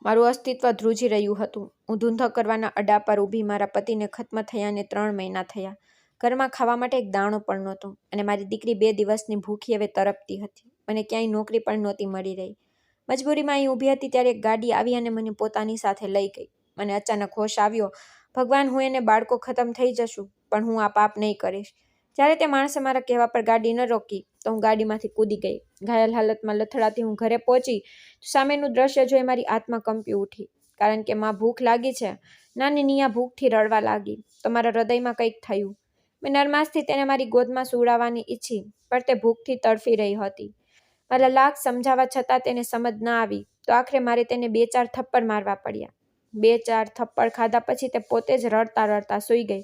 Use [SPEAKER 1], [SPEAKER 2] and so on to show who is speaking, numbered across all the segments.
[SPEAKER 1] મારું અસ્તિત્વ ધ્રુજી રહ્યું હતું. હું ધૂંધો કરવાના અડા પર ઊભી. મારા પતિને ખત્મ થયાને 3 મહિના થયા. ઘરમાં ખાવા માટે એક દાણો પણ નહોતો અને મારી દીકરી 2 દિવસની ભૂખી હવે તરપતી હતી. મને ક્યાંય નોકરી પણ નહોતી મળી રહી. મજબૂરીમાં અહીં ઊભી હતી ત્યારે એક ગાડી આવી અને મને પોતાની સાથે લઈ ગઈ. મને અચાનક હોશ આવ્યો. ભગવાન, હું એને બાળકો ખતમ થઈ જશું, પણ હું આ પાપ નહીં કરીશ. જ્યારે તે માણસે મારા કહેવા પર ગાડી ન રોકી તો હું ગાડીમાંથી કૂદી ગઈ. ઘાયલ હાલતમાં લથડાતી હું ઘરે પહોંચી તો સામેનું દ્રશ્ય જોઈ મારી આત્મા કંપી ઉઠી. કારણ કે માં, ભૂખ લાગી છે. નાની નિયા ભૂખથી રડવા લાગી તો મારા હૃદયમાં કંઈક થયું. મેં નરમાશથી તેને મારી ગોદમાં સુવડાવવાની ઈચ્છી, પણ તે ભૂખથી તડફી રહી હતી. મારા લાખ સમજાવવા છતાં તેને સમજ ન આવી તો આખરે મારે તેને 2-4 થપ્પડ મારવા પડ્યા. 2-4 થપ્પડ ખાધા પછી તે પોતે જ રડતા રડતા સૂઈ ગઈ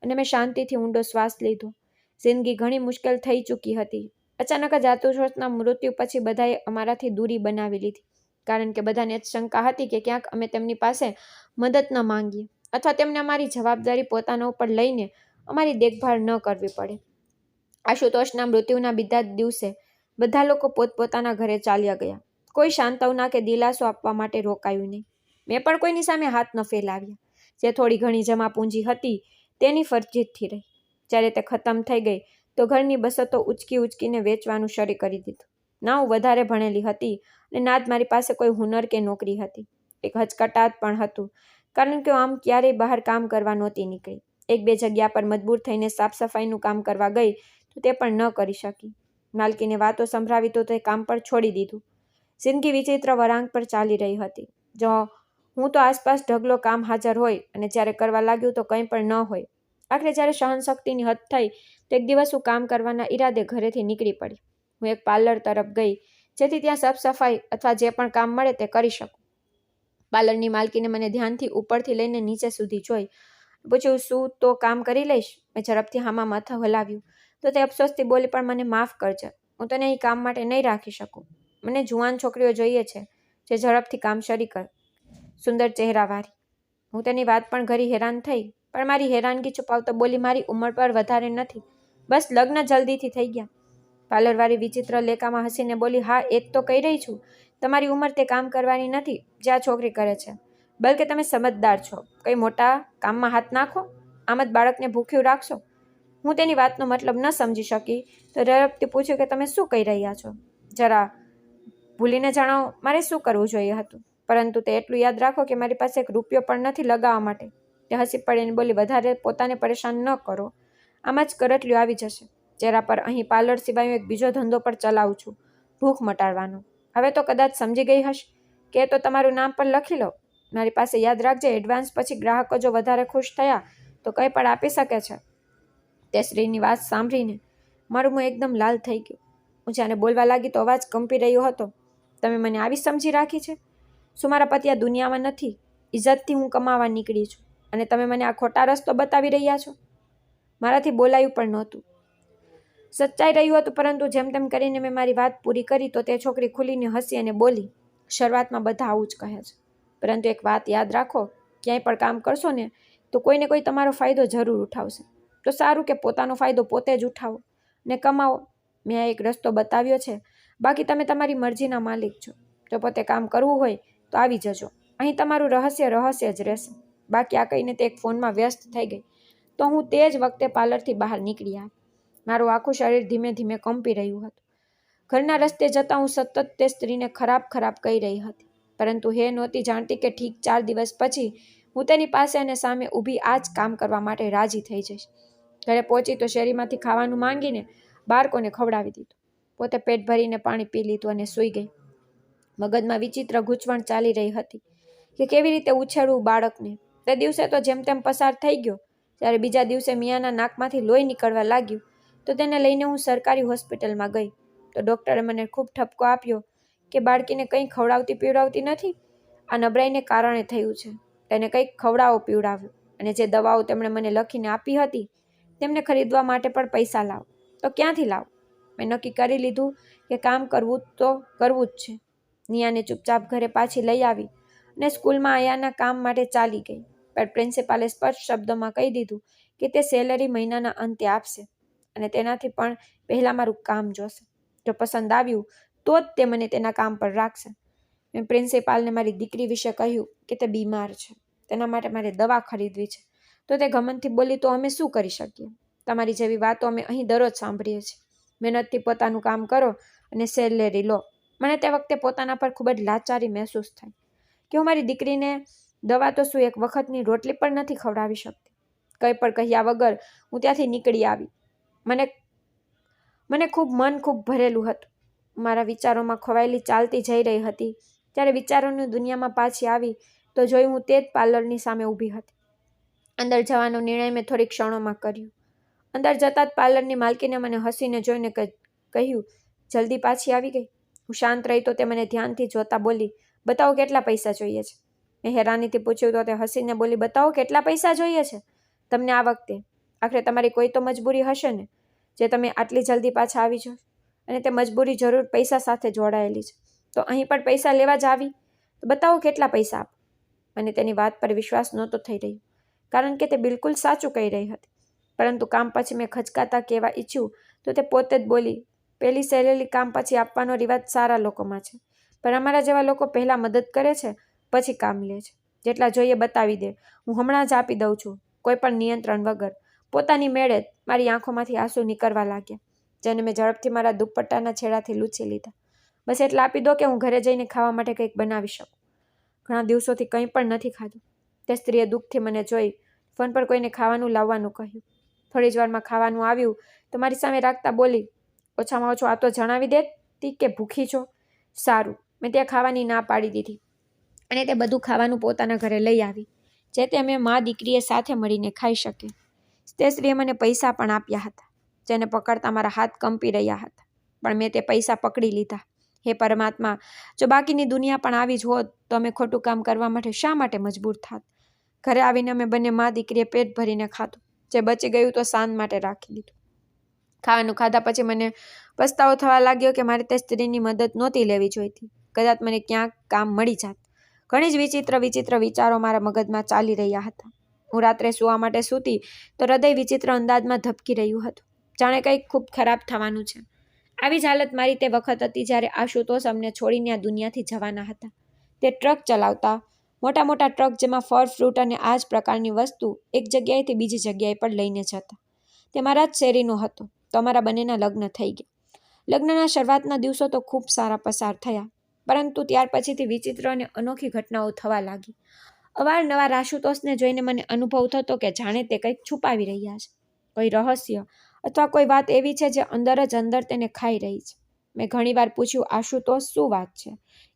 [SPEAKER 1] અને મેં શાંતિથી ઊંડો શ્વાસ લીધો. જિંદગી ઘણી મુશ્કેલ થઈ ચૂકી હતી. અચાનક જ આતુષોષના મૃત્યુ પછી બધાએ અમારાથી દૂરી બનાવી લીધી. કારણ કે બધાને શંકા હતી કે ક્યાંક અમે તેમની પાસે મદદ ન માંગીએ અથવા તેમને અમારી જવાબદારી પોતાના ઉપર લઈને અમારી દેખભાળ ન કરવી પડે. આશુતોષના મૃત્યુના બીજા દિવસે બધા લોકો પોતપોતાના ઘરે ચાલ્યા ગયા. કોઈ સાંત્વના કે દિલાસો આપવા માટે રોકાયું નહીં. મેં પણ કોઈની સામે હાથ ન ફેલાવ્યા. જે થોડી ઘણી જમા પૂંજી હતી તેની ફરજીતથી રહી. જ્યારે તે ખતમ થઈ ગઈ તો ઘરની બસતો ઉચકી ઉચકીને વેચવાનું શરૂ કરી દીધું. ના હું વધારે ભણેલી હતી અને ના જ મારી પાસે કોઈ હુનર કે નોકરી હતી. એક હચકટાટ પણ હતું કારણ કે આમ ક્યારેય બહાર કામ કરવા નહોતી નીકળી. 1-2 જગ્યા પર મજબૂર થઈને સાફ સફાઈનું કામ કરવા ગઈ તો તે પણ ન કરી શકી. માલકીને વાતો સંભળાવી તો તે કામ પર છોડી દીધું. જિંદગી વિચિત્ર વળાંક પર ચાલી રહી હતી. જો હું તો આસપાસ ઢગલો કામ હાજર હોય અને જ્યારે કરવા લાગ્યું તો કંઈ પણ ન હોય. આખરે જ્યારે સહનશક્તિની હદ થઈ તો એક દિવસ હું કામ કરવાના ઈરાદે ઘરેથી નીકળી પડી. હું એક પાર્લર તરફ ગઈ જેથી ત્યાં સાફ સફાઈ અથવા જે પણ કામ મળે તે કરી શકું. પાર્લરની માલકીને મને ધ્યાનથી ઉપરથી લઈને નીચે સુધી જોઈ. પૂછ્યું, શું તો કામ કરી લઈશ? મેં ઝડપથી હામાં માથું હલાવ્યું તો તે અફસોસથી બોલી, પણ મને માફ કરજે, હું તને અહીં કામ માટે નહીં રાખી શકું. મને જુવાન છોકરીઓ જોઈએ છે જે ઝડપથી કામ શરૂ કરે, સુંદર ચહેરાવાળી. હું તેની વાત પણ ઘણી હેરાન થઈ, પણ મારી હેરાનગી છુપાવતો બોલી, મારી ઉંમર પર વધારે નથી, બસ લગ્ન જલ્દીથી થઈ ગયા. પાર્લરવાળી વિચિત્ર લેકામાં હસીને બોલી, હા એ જ તો કહી રહી છું, તમારી ઉંમર તે કામ કરવાની નથી જે આ છોકરી કરે છે. બલકે તમે સમજદાર છો, કંઈ મોટા કામમાં હાથ નાખો, આમ જ બાળકને ભૂખ્યું રાખશો. હું તેની વાતનો મતલબ ન સમજી શકી તો ઝડપથી પૂછ્યું કે તમે શું કહી રહ્યા છો? જરા ભૂલીને જણાવો, મારે શું કરવું જોઈએ હતું. પરંતુ તે એટલું યાદ રાખો કે મારી પાસે એક રૂપિયો પણ નથી લગાવવા માટે. તે હસી પડીને બોલી, વધારે પોતાને પરેશાન ન કરો, આમ જ કરટલીઓ આવી જશે. ચહેરા પર, અહીં પાર્લર સિવાય હું એક બીજો ધંધો પણ ચલાવું છું, ભૂખ મટાડવાનો. હવે તો કદાચ સમજી ગઈ હશ કે તો તમારું નામ પણ લખી લો. મારી પાસે યાદ રાખજે, એડવાન્સ પછી ગ્રાહકો જો વધારે ખુશ થયા તો કંઈ પણ આપી શકે છે. તે સ્ત્રીની વાત સાંભળીને મારું મોં એકદમ લાલ થઈ ગયું. હું જ્યારે બોલવા લાગી તો અવાજ કંપી રહ્યો હતો. તમે મને આવી સમજી રાખી છે? શું મારા પતિ આ દુનિયામાં નથી? ઇજ્જતથી હું કમાવા નીકળી છું અને તમે મને આ ખોટા રસ્તો બતાવી રહ્યા છો? મારાથી બોલાયું પણ નહોતું. સચ્ચાઈ રહ્યું હતું, પરંતુ જેમ તેમ કરીને મેં મારી વાત પૂરી કરી તો તે છોકરી ખુલીને હસી અને બોલી, શરૂઆતમાં બધા આવું જ કહે છે, પરંતુ એક વાત યાદ રાખો, ક્યાંય પણ કામ કરશો ને તો કોઈને કોઈ તમારો ફાયદો જરૂર ઉઠાવશે. તો સારું કે પોતાનો ફાયદો પોતે જ ઉઠાવો ને કમાવો. મેં આ એક રસ્તો બતાવ્યો છે, બાકી તમે તમારી મરજીના માલિક છો. જો પોતે કામ કરવું હોય તો આવી જજો, અહીં તમારું રહસ્ય રહસ્ય જ રહેશે. બાકી આ કહીને તે એક ફોનમાં વ્યસ્ત થઈ ગઈ તો હું તે જ વખતે પાર્લરથી બહાર નીકળી આવી. મારું આખું શરીર ધીમે ધીમે કંપી રહ્યું હતું. ઘરના રસ્તે જતાં હું સતત તે સ્ત્રીને ખરાબ ખરાબ કહી રહી હતી, પરંતુ હે નહોતી જાણતી કે ઠીક 4 દિવસ પછી હું તેની પાસે અને સામે ઊભી આ જ કામ કરવા માટે રાજી થઈ જઈશ. ઘરે પહોંચી તો શેરીમાંથી ખાવાનું માંગીને બાળકોને ખવડાવી દીધું. પોતે પેટ ભરીને પાણી પી લીધું અને સૂઈ ગઈ. મગજમાં વિચિત્ર ગૂંચવણ ચાલી રહી હતી કે કેવી રીતે ઉછેરવું બાળકને. તે દિવસે તો જેમ તેમ પસાર થઈ ગયો. જ્યારે બીજા દિવસે મિયાના નાકમાંથી લોહી નીકળવા લાગ્યું તો તેને લઈને હું સરકારી હોસ્પિટલમાં ગઈ તો ડૉક્ટરે મને ખૂબ ઠપકો આપ્યો કે બાળકીને કંઈ ખવડાવતી પીવડાવતી નથી, આ નબળાઈને કારણે થયું છે. તેને કંઈક ખવડાવો પીવડાવ્યું અને જે દવાઓ તેમણે મને લખીને આપી હતી તેમને ખરીદવા માટે પણ પૈસા લાવો. તો ક્યાંથી લાવો? મેં નક્કી કરી લીધું કે કામ કરવું તો કરવું જ છે. નિયાને ચૂપચાપ ઘરે પાછી લઈ આવી અને સ્કૂલમાં આયાના કામ માટે ચાલી ગઈ. પણ પ્રિન્સિપાલે સ્પષ્ટ શબ્દોમાં કહી દીધું કે તે સેલરી મહિનાના અંતે આપશે અને તેનાથી પણ પહેલાં મારું કામ જોશે. જો પસંદ આવ્યું તો જ તે મને તેના કામ પર રાખશે. મેં પ્રિન્સિપાલને મારી દીકરી વિશે કહ્યું કે તે બીમાર છે, તેના માટે મારે દવા ખરીદવી છે. તો તે ગમનથી બોલી, તો અમે શું કરી શકીએ? તમારી જેવી વાતો અમે અહીં દરરોજ સાંભળીએ છીએ. મહેનતથી પોતાનું કામ કરો અને સેલેરી લો. મને તે વખતે પોતાના પર ખૂબ જ લાચારી મહેસૂસ થઈ કે હું મારી દીકરીને દવા તો શું એક વખતની રોટલી પણ નથી ખવડાવી શકતી. કંઈ પણ કહ્યા વગર હું ત્યાંથી નીકળી આવી. મને ખૂબ ભરેલું હતું. મારા વિચારોમાં ખોવાયેલી ચાલતી જઈ રહી હતી. ત્યારે વિચારોની દુનિયામાં પાછી આવી તો જોયું હું તે જ પાર્લરની સામે ઊભી હતી. અંદર જવાનો નિર્ણય મેં થોડી ક્ષણોમાં કર્યો. અંદર જતાં જ પાર્લરની માલકીને મને હસીને જોઈને કહ્યું, જલ્દી પાછી આવી ગઈ? હું શાંત રહી તો તે મને ધ્યાનથી જોતા બોલી, બતાવો કેટલા પૈસા જોઈએ છે? મેં હેરાનીથી પૂછ્યું તો તે હસીને બોલી, બતાવો કેટલા પૈસા જોઈએ છે તમને આ વખતે? આખરે તમારી કોઈ તો મજબૂરી હશે ને જે તમે આટલી જલ્દી પાછા આવી છો, અને તે મજબૂરી જરૂર પૈસા સાથે જોડાયેલી છે. તો અહીં પણ પૈસા લેવા જ આવી? તો બતાવો કેટલા પૈસા આપો? અને તેની વાત પર વિશ્વાસ નહોતો થઈ રહ્યો, કારણ કે તે બિલકુલ સાચું કહી રહી હતી. પરંતુ કામ પછી મેં ખચકાતા કહેવા ઈચ્છ્યું તો તે પોતે જ બોલી, પહેલી સેલેરી કામ પછી આપવાનો રિવાજ સારા લોકોમાં છે, પણ અમારા જેવા લોકો પહેલાં મદદ કરે છે, પછી કામ લે છે. જેટલા જોઈએ બતાવી દે, હું હમણાં જ આપી દઉં છું, કોઈ પણ નિયંત્રણ વગર. પોતાની મેળે જ મારી આંખોમાંથી આંસુ નીકળવા લાગ્યા, જેને મેં ઝડપથી મારા દુપટ્ટાના છેડાથી લૂછી લીધા. બસ એટલા આપી દો કે હું ઘરે જઈને ખાવા માટે કંઈક બનાવી શકું. ઘણા દિવસોથી કંઈ પણ નથી ખાધું. તે સ્ત્રીએ દુઃખથી મને જોઈ ફોન પર કોઈને ખાવાનું લાવવાનું કહ્યું. થોડી જ વારમાં ખાવાનું આવ્યું તો મારી સામે રાખતા બોલી, ઓછામાં ઓછું આ તો જણાવી દેતી કે ભૂખી છો. સારું. મેં ત્યાં ખાવાની ના પાડી દીધી અને તે બધું ખાવાનું પોતાના ઘરે લઈ આવી, જે તે અમે મા દીકરીએ સાથે મળીને ખાઈ શકે. તે સ્ત્રીએ મને પૈસા પણ આપ્યા હતા, જેને પકડતા મારા હાથ કંપી રહ્યા હતા, પણ મેં તે પૈસા પકડી લીધા. હે પરમાત્મા, જો બાકીની દુનિયા પણ આવી જ હોત તો અમે ખોટું કામ કરવા માટે શા માટે મજબૂર થાત? ઘરે આવીને અમે બંને મા દીકરીએ પેટ ભરીને ખાધું. જે બચી ગયું તો સાંજ માટે રાખી દીધું. ખાવાનું ખાધા પછી મને પસ્તાવો થવા લાગ્યો કે મારે તે સ્ત્રીની મદદ નહોતી લેવી જોઈતી. કદાચ મને ક્યાંક કામ મળી જાત. ઘણી જ વિચિત્ર વિચારો મારા મગજમાં ચાલી રહ્યા હતા. હું રાત્રે સૂવા માટે સૂતી તો હૃદય વિચિત્ર અંદાજમાં ધબકી રહ્યું હતું, જાણે કંઈક ખૂબ ખરાબ થવાનું છે. આવી જ હાલત મારી તે વખત હતી જ્યારે આશુતોષ અમને છોડીને આ દુનિયાથી જવાના હતા. તે ટ્રક ચલાવતા, મોટા ટ્રક જેમાં ફળ, ફ્રૂટ અને આ જ પ્રકારની વસ્તુ એક જગ્યાએથી બીજી જગ્યાએ પર લઈને જતા. તે મારા જ શેરીનો હતો. તો અમારા બંનેના લગ્ન થઈ ગયા. લગ્નના શરૂઆતના દિવસો તો ખૂબ સારા પસાર થયા, પરંતુ ત્યાર પછીથી વિચિત્ર અને અનોખી ઘટનાઓ થવા લાગી. અવારનવાર આશુતોષને જોઈને મને અનુભવ થતો કે જાણે તે કંઈક છુપાવી રહ્યા છે, કોઈ રહસ્ય અથવા કોઈ વાત એવી છે જે અંદર જ અંદર તેને ખાઈ રહી છે. મેં ઘણીવાર પૂછ્યું, આશુતોષ શું વાત છે?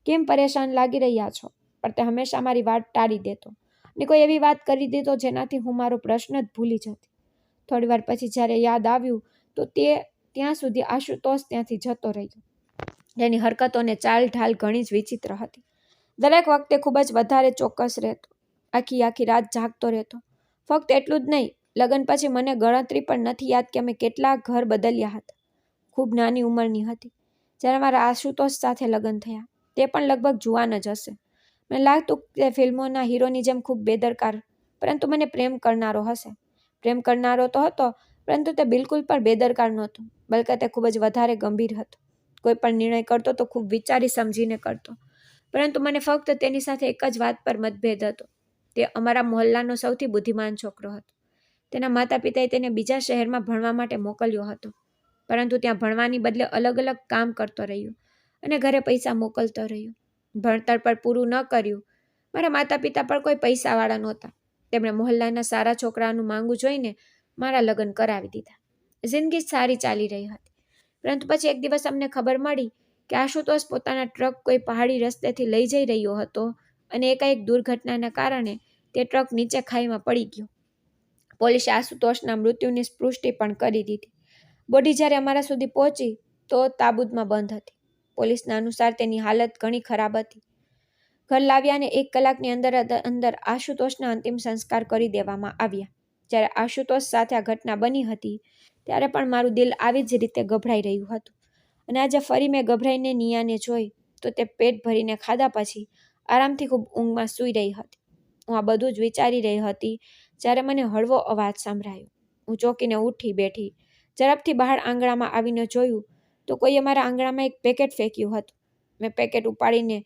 [SPEAKER 1] કેમ પરેશાન લાગી રહ્યા છો? પણ તે હંમેશા મારી વાત ટાળી દેતો અને કોઈ એવી વાત કરી દેતો જેનાથી હું મારો પ્રશ્ન જ ભૂલી જતી. થોડીવાર પછી જ્યારે યાદ આવ્યું તો ત્યાં સુધી આશુતોષ ત્યાંથી જતો રહ્યો. તેની હરકતો અને ચાલ ઢાલ ઘણી જ વિચિત્ર હતી. દરેક વખતે ખૂબ જ વધારે ચોક્કસ રહેતો, આખી રાત જાગતો રહેતો. ફક્ત એટલું જ નહીં, લગ્ન પછી મને ગણતરી પણ નથી યાદ કે અમે કેટલા ઘર બદલ્યા હતા. ખૂબ નાની ઉંમરની હતી જ્યારે મારા આશુતોષ સાથે લગ્ન થયા. તે પણ લગભગ જુવાન જ હશે. મને લાગતું કે ફિલ્મોના હીરોની જેમ ખૂબ બેદરકાર, પરંતુ મને પ્રેમ કરનારો હશે. પ્રેમ કરનારો તો હતો, પરંતુ તે બિલકુલ પણ બેદરકાર નહોતો, બલકે તે ખૂબ જ વધારે ગંભીર હતો. કોઈ પણ નિર્ણય કરતો તો ખૂબ વિચારી સમજીને કરતો. પરંતુ મને ફક્ત તેની સાથે એક જ વાત પર મતભેદ હતો. તે અમારા મહોલ્લાનો સૌથી બુદ્ધિમાન છોકરો હતો. તેના માતા પિતાએ તેને બીજા શહેરમાં ભણવા માટે મોકલ્યો હતો, પરંતુ ત્યાં ભણવાની બદલે અલગ કામ કરતો રહ્યો અને ઘરે પૈસા મોકલતો રહ્યો. ભણતર પર પૂરું ન કર્યું. મારા માતા પિતા પણ કોઈ પૈસાવાળા નહોતા. તેમણે મહોલ્લાના સારા છોકરાનું માંગુ જોઈને મારા લગ્ન કરાવી દીધા. જિંદગી સારી ચાલી રહી હતી, પરંતુ પછી એક દિવસ અમને ખબર મળી કે આશુતોષ પોતાના ટ્રક કોઈ પહાડી રસ્તેથી લઈ જઈ રહ્યો હતો અને એકાએક દુર્ઘટનાના કારણે તે ટ્રક નીચે ખાઈમાં પડી ગયો. પોલીસે આશુતોષના મૃત્યુની પુષ્ટિ પણ કરી દીધી. બોડી જ્યારે અમારા સુધી પહોંચી તો તાબૂતમાં બંધ હતી. પોલીસના અનુસાર તેની હાલત ઘણી ખરાબ હતી. ઘર લાવ્યા અને 1 કલાકની અંદર આશુતોષના અંતિમ સંસ્કાર કરી દેવામાં આવ્યા. જ્યારે આશુતોષ સાથે આ ઘટના બની હતી ત્યારે પણ મારું દિલ આવી જ રીતે ગભરાઈ રહ્યું હતું. અને આજે ફરી મેં ગભરાઈને નિયાને જોઈ તો તે પેટ ભરીને ખાધા પછી આરામથી ખૂબ ઊંઘમાં સૂઈ રહી હતી. હું આ બધું જ વિચારી રહી હતી જ્યારે મને હળવો અવાજ સંભળાયો. હું ચોંકીને ઉઠી બેઠી. ઝડપથી બહાર આંગણામાં આવીને જોયું તો કોઈએ મારા આંગણામાં એક પેકેટ ફેંક્યું હતું. મેં પેકેટ ઉપાડીને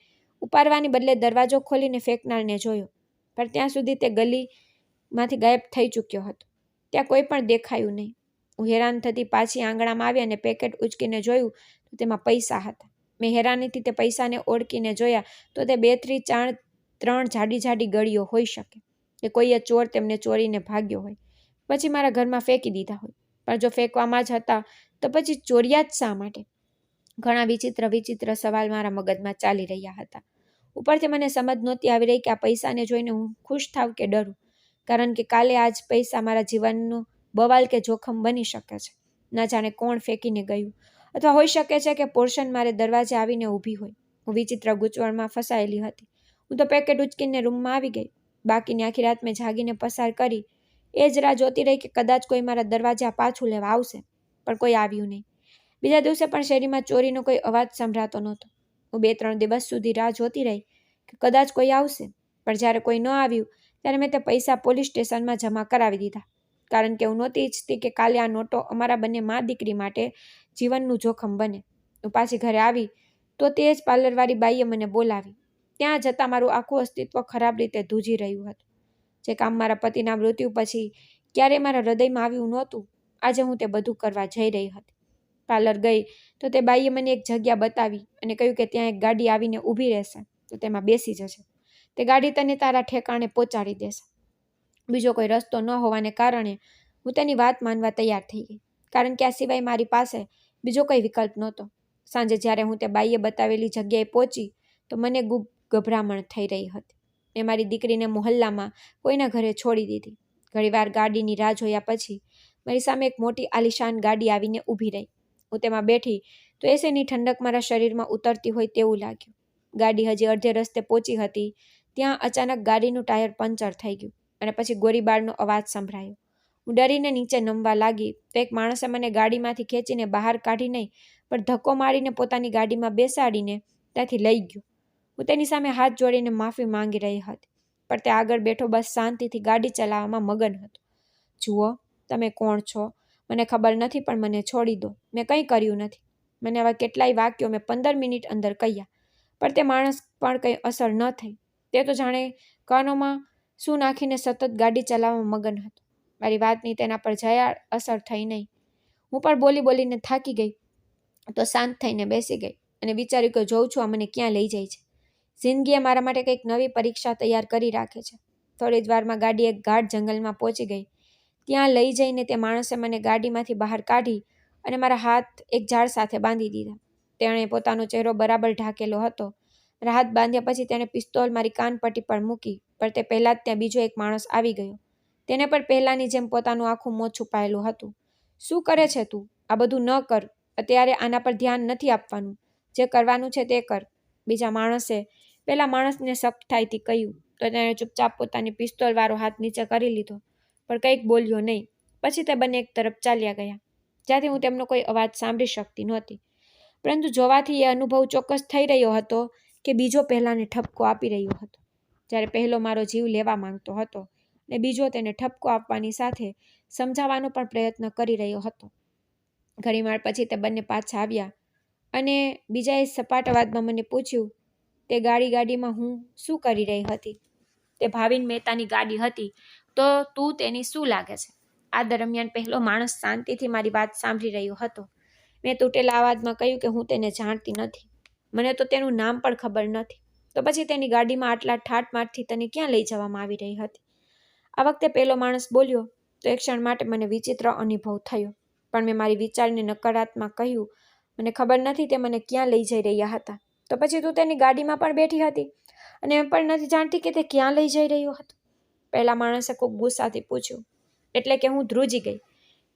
[SPEAKER 1] ઉપાડવાની બદલે દરવાજો ખોલીને ફેંકનારને જોયો, પણ ત્યાં સુધી તે ગલીમાંથી ગાયબ થઈ ચૂક્યો હતો. ત્યાં કોઈ પણ દેખાયું નહીં. હું હેરાન થતી પાછી આંગણામાં આવી અને પેકેટ ઉચકીને જોયું તો તેમાં પૈસા હતા. મેં હેરાનીથી તે પૈસાને ઓળખીને જોયા તો તે 2-3 જાડી જાડી ગળીઓ હોઈ શકે. કે કોઈએ ચોર તેમને ચોરીને ભાગ્યો હોય, પછી મારા ઘરમાં ફેંકી દીધા હોય. પણ જો ફેંકવામાં જ હતા તો પછી ચોર્યા જ શા માટે? ઘણા વિચિત્ર સવાલ મારા મગજમાં ચાલી રહ્યા હતા. ઉપરથી મને સમજ નહોતી આવી રહી કે આ પૈસાને જોઈને હું ખુશ થાવ કે ડરું, કારણ કે કાલે આ જ પૈસા મારા જીવનનું બવાલ કે જોખમ બની શકે છે. ના જાણે કોણ ફેંકીને ગયું, અથવા હોઈ શકે છે કે પોર્શન મારે દરવાજે આવીને ઊભી હોય. હું વિચિત્ર ગૂંચવણમાં ફસાયેલી હતી. હું તો પેકેટ ઉચકીને રૂમમાં આવી ગઈ. બાકીની આખી રાત મેં જાગીને પસાર કરી. એ જ રાહ જોતી રહી કે કદાચ કોઈ મારા દરવાજા પાછું લેવા આવશે, પણ કોઈ આવ્યું નહીં. બીજા દિવસે પણ શેરીમાં ચોરીનો કોઈ અવાજ સંભળાતો નહોતો. હું 2-3 દિવસ સુધી રાહ જોતી રહી કે કદાચ કોઈ આવશે, પણ જ્યારે કોઈ ન આવ્યું ત્યારે મેં તે પૈસા પોલીસ સ્ટેશનમાં જમા કરાવી દીધા, કારણ કે હું નહોતી ઈચ્છતી કે કાલે આ નોટો અમારા બંને મા દીકરી માટે જીવનનું જોખમ બને. હું પાછી ઘરે આવી તો તે જ પાર્લરવાળી બાઈએ મને બોલાવી. ત્યાં જતાં મારું આખું અસ્તિત્વ ખરાબ રીતે ધ્રુજી રહ્યું હતું. જે કામ મારા પતિના મૃત્યુ પછી ક્યારેય મારા હૃદયમાં આવ્યું નહોતું, આજે હું તે બધું કરવા જઈ રહી હતી. પાર્લર ગઈ તો તે બાઈએ મને એક જગ્યા બતાવી અને કહ્યું કે ત્યાં એક ગાડી આવીને ઊભી રહેશે તો તેમાં બેસી જશે. તે ગાડી તને તારા ઠેકાણે પહોંચાડી દેશે. બીજો કોઈ રસ્તો ન હોવાને કારણે હું તેની વાત માનવા તૈયાર થઈ ગઈ, કારણ કે આ સિવાય મારી પાસે બીજો કોઈ વિકલ્પ નહોતો. સાંજે જ્યારે હું તે બાઈએ બતાવેલી જગ્યાએ પહોંચી તો મને ગભરામણ થઈ રહી હતી. મેં મારી દીકરીને મોહલ્લામાં કોઈના ઘરે છોડી દીધી. ઘણીવાર ગાડીની રાહ જોયા પછી મારી સામે એક મોટી આલિશાન ગાડી આવીને ઊભી રહી. હું તેમાં બેઠી તો એસીની ઠંડક મારા શરીરમાં ઉતરતી હોય તેવું લાગ્યું. ગાડી હજી અડધે રસ્તે પહોંચી હતી ત્યાં અચાનક ગાડીનું ટાયર પંચર થઈ ગયું અને પછી ગોળીબારનો અવાજ સંભળાયો. હું ડરીને નીચે નમવા લાગી તો એક માણસે મને ગાડીમાંથી ખેંચીને બહાર કાઢી નહીં, પણ ધક્કો મારીને પોતાની ગાડીમાં બેસાડીને ત્યાંથી લઈ ગયો. હું તેની સામે હાથ જોડીને માફી માંગી રહી હતી, પણ તે આગળ બેઠો બસ શાંતિથી ગાડી ચલાવવામાં મગન હતો. જુઓ, તમે કોણ છો મને ખબર નથી, પણ મને છોડી દો. મેં કંઈ કર્યું નથી. મને આવા કેટલાય વાક્યો મેં 15 મિનિટ અંદર કહ્યા, પણ તે માણસ પણ કંઈ અસર ન થઈ. તે તો જાણે કાનોમાં શું નાખીને સતત ગાડી ચલાવવામાં મગન હતો. મારી વાતની તેના પર જયા અસર થઈ નહીં. હું પણ બોલીને થાકી ગઈ તો શાંત થઈને બેસી ગઈ અને વિચાર્યું કે જોઉં છું આ મને ક્યાં લઈ જાય છે. જિંદગીએ મારા માટે કંઈક નવી પરીક્ષા તૈયાર કરી રાખે છે. થોડી જ વારમાં ગાડી એક ગાઢ જંગલમાં પહોંચી ગઈ. ત્યાં લઈ જઈને તે માણસે મને ગાડીમાંથી બહાર કાઢી અને મારા હાથ એક ઝાડ સાથે બાંધી દીધા. તેણે પોતાનો ચહેરો બરાબર ઢાંકેલો હતો. મારા હાથ બાંધ્યા પછી તેણે પિસ્તોલ મારી કાનપટ્ટી પર મૂકી, પણ તે પહેલાં જ ત્યાં બીજો એક માણસ આવી ગયો. તેને પણ પહેલાંની જેમ પોતાનું આખું મોં છુપાયેલું હતું. શું કરે છે તું? આ બધું ન કર. અત્યારે આના પર ધ્યાન નથી આપવાનું. જે કરવાનું છે તે કર, બીજા માણસે પેલા માણસને સખ્તાઈથી કહ્યું. તો તેણે ચૂપચાપ પોતાની પિસ્તોલવાળો હાથ નીચે કરી લીધો, પણ કંઈક બોલ્યો નહીં. પછી તે બંને એક તરફ ચાલ્યા ગયા, જ્યાંથી હું તેમનો કોઈ અવાજ સાંભળી શકતી નહોતી. પરંતુ જોવાથી એ અનુભવ ચોક્કસ થઈ રહ્યો હતો કે બીજો પહેલાને ઠપકો આપી રહ્યો હતો, જ્યારે પહેલો મારો જીવ લેવા માંગતો હતો અને બીજો તેને ઠપકો આપવાની સાથે સમજાવવાનો પણ પ્રયત્ન કરી રહ્યો હતો. ઘણીવાર પછી તે બંને પાછા આવ્યા અને બીજાએ સપાટ અવાજમાં મને પૂછ્યું, તે ગાડીમાં હું શું કરી રહી હતી? તે ભાવિન મહેતાની ગાડી હતી, તો તું તેની શું લાગે છે? આ દરમિયાન પહેલો માણસ શાંતિથી મારી વાત સાંભળી રહ્યો હતો. મેં તૂટેલા અવાજમાં કહ્યું કે હું તેને જાણતી નથી. મને તો તેનું નામ પણ ખબર નથી. તો પછી તેની ગાડીમાં આટલા ઠાઠમાઠથી તને ક્યાં લઈ જવામાં આવી રહી હતી? આ વખતે પહેલો માણસ બોલ્યો તો એક ક્ષણ માટે મને વિચિત્ર અનુભવ થયો, પણ મેં મારી વિચારને નકારાત્મક કહ્યું, મને ખબર નથી તે મને ક્યાં લઈ જઈ રહ્યા હતા. તો પછી તું તેની ગાડીમાં પણ બેઠી હતી અને એમ પણ નથી જાણતી કે તે ક્યાં લઈ જઈ રહ્યો હતો? પહેલા માણસે ખૂબ ગુસ્સાથી પૂછ્યું. એટલે કે હું ધ્રુજી ગઈ.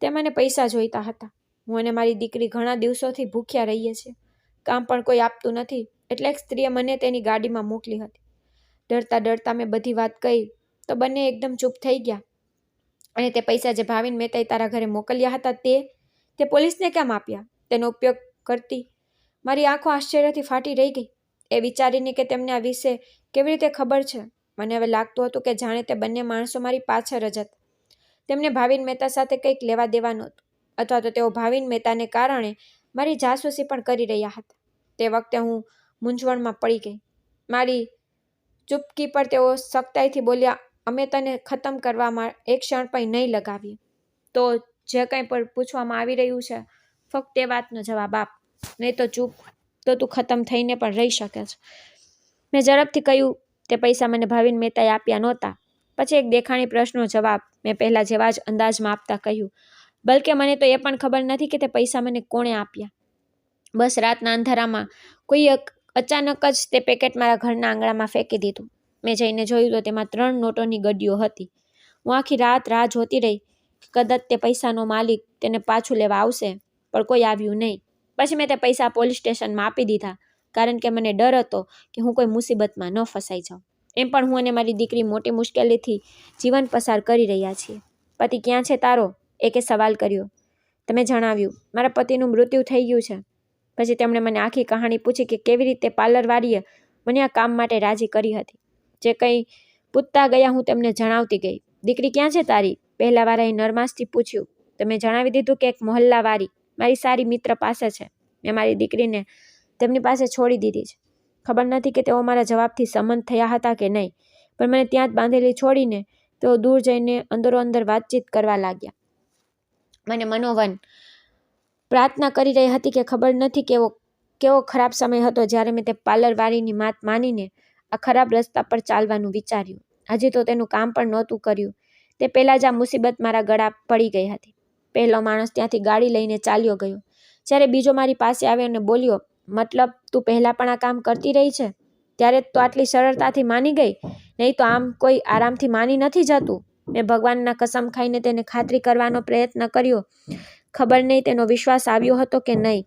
[SPEAKER 1] તે મને પૈસા જોઈતા હતા. હું અને મારી દીકરી ઘણા દિવસોથી ભૂખ્યા રહીએ છીએ. કામ પણ કોઈ આપતું નથી, એટલે એક સ્ત્રીએ મને તેની ગાડીમાં મોકલી હતી. ડરતા મેં બધી વાત કહી તો બંને એકદમ ચૂપ થઈ ગયા. અને તે પૈસા જે ભાવિન મહેતાએ તારા ઘરે મોકલ્યા હતા તે પોલીસને કેમ આપ્યા? તેનો ઉપયોગ કરતી? મારી આંખો આશ્ચર્યથી ફાટી રહી ગઈ, એ વિચારીને કે તેમને આ વિશે કેવી રીતે ખબર છે. મને હવે લાગતું હતું કે જાણે તે બંને માણસો મારી પાછળ જ હતા. તેમને ભાવિન મહેતા સાથે કંઈક લેવા દેવા નહોતું, અથવા તો તેઓ ભાવિન મહેતાને કારણે મારી જાસૂસી પણ કરી રહ્યા હતા. તે વખતે હું મૂંઝવણમાં પડી ગઈ. મારી ચૂપકી પર તેઓ સખ્તાઈથી બોલ્યા, અમે તને ખતમ કરવામાં એક ક્ષણ પણ નહીં લગાવીએ. તો જે કંઈ પણ પૂછવામાં આવી રહ્યું છે ફક્ત તે વાતનો જવાબ આપ, નહીં તો ચૂપ તો તું ખતમ થઈને પણ રહી શકે છે. મેં ઝડપથી કહ્યું, તે પૈસા મને ભાવિન મહેતાએ આપ્યા નહોતા. પછી એક દેખાણી પ્રશ્નનો જવાબ મેં પહેલા જેવા જ અંદાજમાં આપતા કહ્યું, બલકે મને તો એ પણ ખબર નથી કે તે પૈસા મને કોણે આપ્યા. બસ રાતના અંધારામાં કોઈએ અચાનક જ તે પેકેટ મારા ઘરના આંગણામાં ફેંકી દીધું. મેં જઈને જોયું તો તેમાં 3 નોટોની ગड्डीઓ હતી. હું આખી રાત રાહ જોતી રહી. કદાચ તે પૈસાનો માલિક તેને પાછું લેવા આવશે, પણ કોઈ આવ્યું નહીં. પછી મેં તે પૈસા પોલીસ સ્ટેશનમાં આપી દીધા, કારણ કે મને ડર હતો કે હું કોઈ મુસીબતમાં ન ફસાઈ જાઉં. એમ પણ હું અને મારી દીકરી મોટી મુશ્કેલીથી જીવન પસાર કરી રહ્યા છીએ. પતિ ક્યાં છે તારો? એકે સવાલ કર્યો. તમે જણાવ્યું, મારા પતિનું મૃત્યુ થઈ ગયું છે. પછી તેમણે મને આખી કહાણી પૂછી કે કેવી રીતે પાર્લરવાળીએ મને આ કામ માટે રાજી કરી હતી. જે કંઈ પૂછતા ગયા હું તેમને જણાવતી ગઈ. દીકરી ક્યાં છે તારી? પહેલાવાળાએ નરમાશથી પૂછ્યું. તમે જણાવી દીધું કે એક મોહલ્લાવાળી મારી સારી મિત્ર પાસે છે. મેં મારી દીકરીને તેમની પાસે છોડી દીધી છે. ખબર નથી કે તેઓ મારા જવાબથી સંમત થયા હતા કે નહીં, પણ મને ત્યાં જ બાંધેલી છોડીને તેઓ દૂર જઈને અંદરોઅંદર વાતચીત કરવા લાગ્યા. મને મનોવન પ્રાર્થના કરી રહી હતી કે ખબર નથી કેવો ખરાબ સમય હતો જ્યારે મેં તે પાર્લરવાળીની માત માનીને આ ખરાબ રસ્તા પર ચાલવાનું વિચાર્યું. હજી તો તેનું કામ પણ નહોતું કર્યું તે પહેલાં જ આ મુસીબત મારા ગળા પડી ગઈ હતી. પહેલો માણસ ત્યાંથી ગાડી લઈને ચાલ્યો ગયો. જ્યારે બીજો મારી પાસે આવ્યો અને બોલ્યો, મતલબ તું પહેલાં પણ આ કામ કરતી રહી છે? ત્યારે તો આટલી સરળતાથી માની ગઈ, નહીં તો આમ કોઈ આરામથી માની નથી જતું. મેં ભગવાનના કસમ ખાઈને તેને ખાતરી કરવાનો પ્રયત્ન કર્યો. ખબર નહીં તેનો વિશ્વાસ આવ્યો હતો કે નહીં.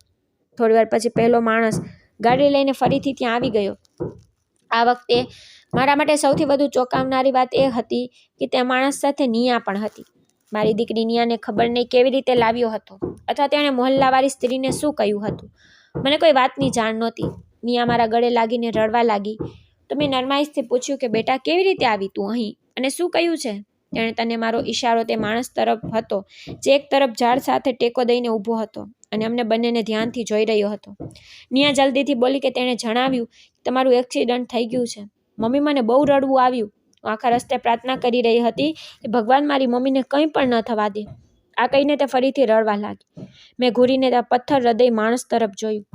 [SPEAKER 1] થોડીવાર પછી પહેલો માણસ ગાડી લઈને ફરીથી ત્યાં આવી ગયો. આ વખતે મારા માટે સૌથી વધુ ચોંકાવનારી વાત એ હતી કે તે માણસ સાથે નિયા પણ હતી. મારી દીકરી નિયાને ખબર નહીં કેવી રીતે લાવ્યો હતો, અથવા તેણે મોહલ્લાવાળી સ્ત્રીને શું કહ્યું હતું. મને કોઈ વાતની જાણ નહોતી. નિયા મારા ગળે લાગીને રડવા લાગી. તો મેં નરમાઈથી પૂછ્યું કે બેટા કેવી રીતે આવી તું અહીં, અને શું કહ્યું છે? તેણે તને મારો ઈશારો તે માણસ તરફ હતો જે એક તરફ ઝાડ સાથે ટેકો દઈને ઊભો હતો અને અમને બંનેને ધ્યાનથી જોઈ રહ્યો હતો. નિયા જલ્દીથી બોલી કે તેણે જણાવ્યું કે તમારું એક્સિડન્ટ થઈ ગયું છે. મમ્મી, મને બહુ રડવું આવ્યું. હું આખા રસ્તે પ્રાર્થના કરી રહી હતી કે ભગવાન મારી મમ્મીને કંઈ પણ ન થવા દે. આ કહીને તે ફરીથી રડવા લાગી. મેં ઘૂરીને તે પથ્થર હૃદય માણસ તરફ જોયું,